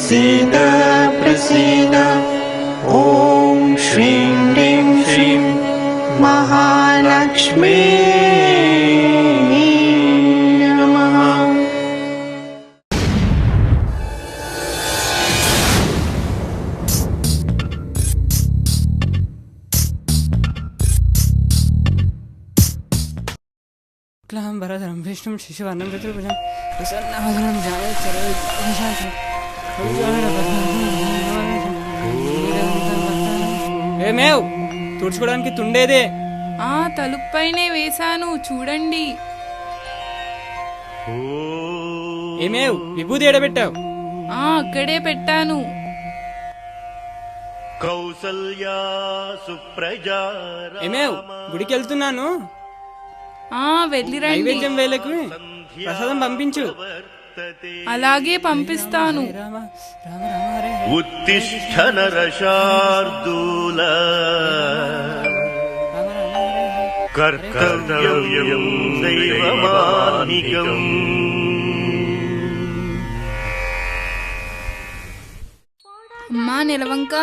प्रसीद प्रसीद ॐ श्रीं ह्रीं श्रीं महालक्ष्मी नमः। వరదరం విష్ణుం శిశువర్ణం చతుర్భుజం ప్రసన్నవదనం ఏమేవ్ తుడుచుకోవడానికి తుండేదే తలుపుపైనే వేశాను చూడండి. ఏమేవ్ విభూది ఎడబెట్టావు? అక్కడే పెట్టాను. కౌసల్యా సుప్రజా ఏమేవ్ గుడికి వెళ్తున్నాను, వెళ్ళిరండి. నైవేద్యం వేలకు ప్రసాదం పంపించు. అలాగే పంపిస్తాను. ఉత్తిష్ఠ నరశార్దూల కర్తవ్యం దైవమానికం. అమ్మా నిలవంక,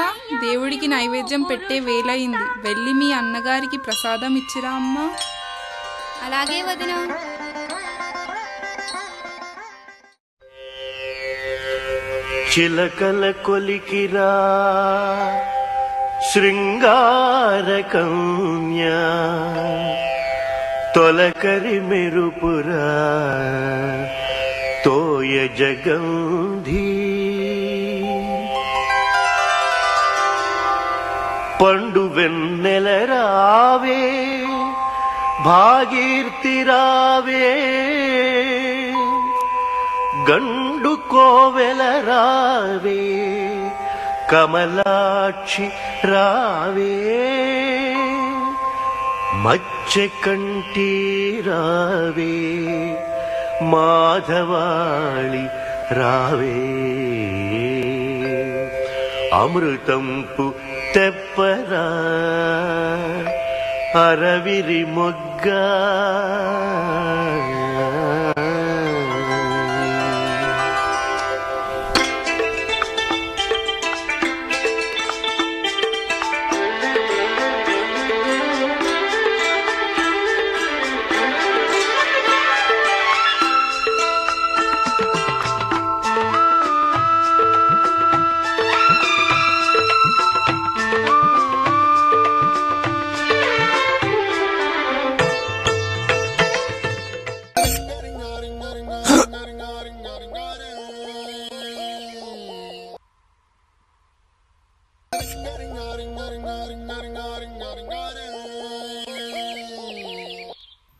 దేవుడికి నైవేద్యం పెట్టే వేలయింది. వెళ్ళి మీ అన్నగారికి ప్రసాదం ఇచ్చిరా అమ్మా. అలాగే వదిన. చిలకల కొలికిరా శృంగార కన్యా తొలకరి మెరుపురా తోయ జగంధీ పండు వెన్నెల రావే భాగీర్తి రావే గండు కోవెల రావే కమలాక్షి రావే మచ్చ కంటి రావే మాధవాళి రావే అమృతంపు తెప్పరా అరవిరి మొగ్గ.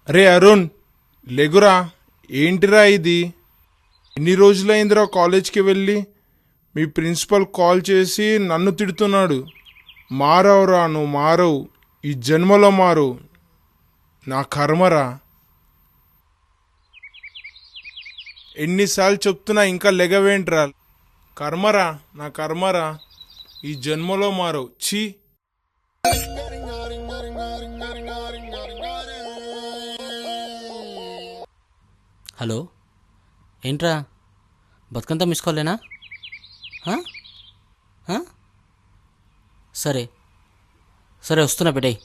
అరే అరుణ్ లేగురా, ఏంటిరా ఇది? ఎన్ని రోజులైందిరా కాలేజ్కి వెళ్ళి? మీ ప్రిన్సిపల్ కాల్ చేసి నన్ను తిడుతున్నాడు. మారవురా, నువ్వు మారవు, ఈ జన్మలో మారవు. నా కర్మరా. ఎన్నిసార్లు చెప్తున్నా ఇంకా లెగవేంట్రా? కర్మరా, నా కర్మరా, ఈ జన్మలో మారవు. ఛీ. హలో, ఏంట్రా బతుకంతా మిస్ కాలేనా? సరే సరే వస్తున్నా, పెట్టేయ్.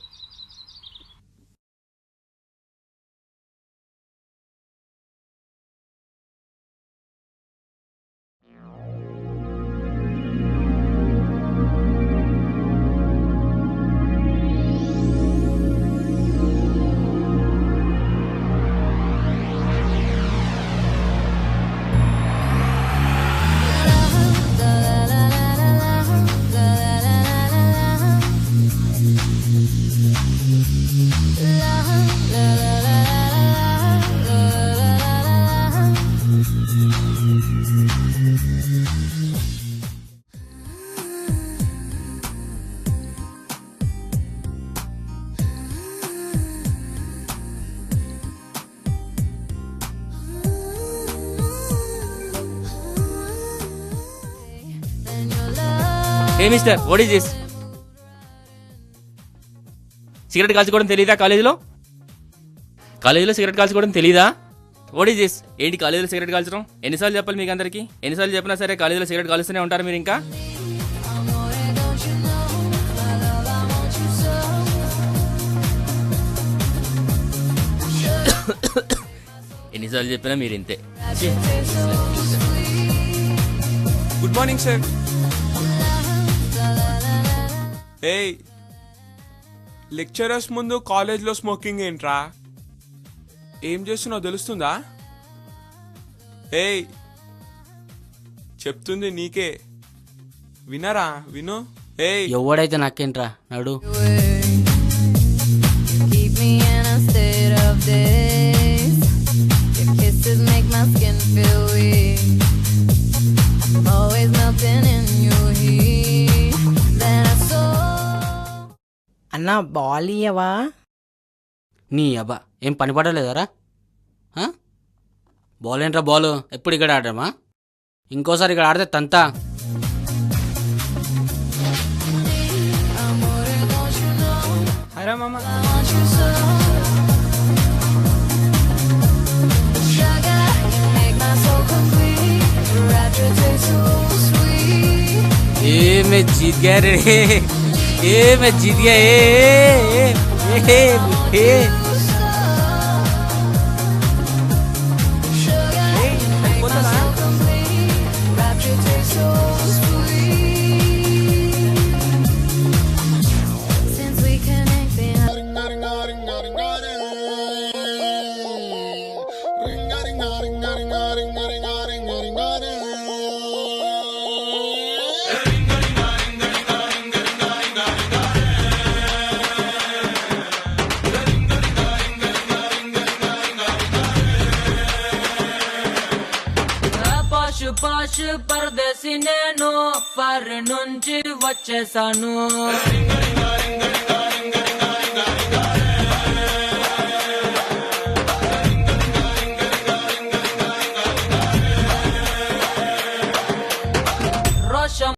ఏ mister, what is this? Cigarette కాల్చుకోవడం తెలీదా? కాలేజీలో సిగరెట్ కాల్చుకోవడం తెలీదా? What is this? ఏంటి కాలేజీలో సిగరెట్ కాల్చడం? ఎన్నిసార్లు చెప్పాలి మీకు అందరికి? ఎన్నిసార్లు చెప్పినా సరే కాలేజీలో సిగరెట్ కాలుస్తూనే ఉంటారు మీరు ఇంకా. ఎన్నిసార్లు చెప్పినా మీరు ఇంతే. Good morning sir. ఏయ్, లెక్చరర్స్ ముందు కాలేజ్లో స్మోకింగ్ ఏంట్రా? ఏం చేస్తున్నావు తెలుస్తుందా? ఏయ్, చెప్తుంది నీకే, వినరా? విను. ఏయ్, ఎవడైతే నాకేంట్రా, నడు. Keep me in a state of daze. Your kisses make my skin feel weak. Always melting in your heat. Then I saw. అన్నా బాల్ ఇయ్యవా? నీ అబ్బా ఏం పని పడలేదరా? బాల్ ఏంట్రా బాల్? ఎప్పుడు ఇక్కడ ఆడమా? ఇంకోసారి ఇక్కడ ఆడితే తంతా. హరా మామ. Sugar, you make my soul complete. Your rapture tastes so sweet. A May Jeet Gaya ray, A May Jeet Gaya. Rapture tastes so sweet. Since we connected. పాష్ పాష్ పరదేశి నేను ఫర్ నుంచి వచ్చేసాను.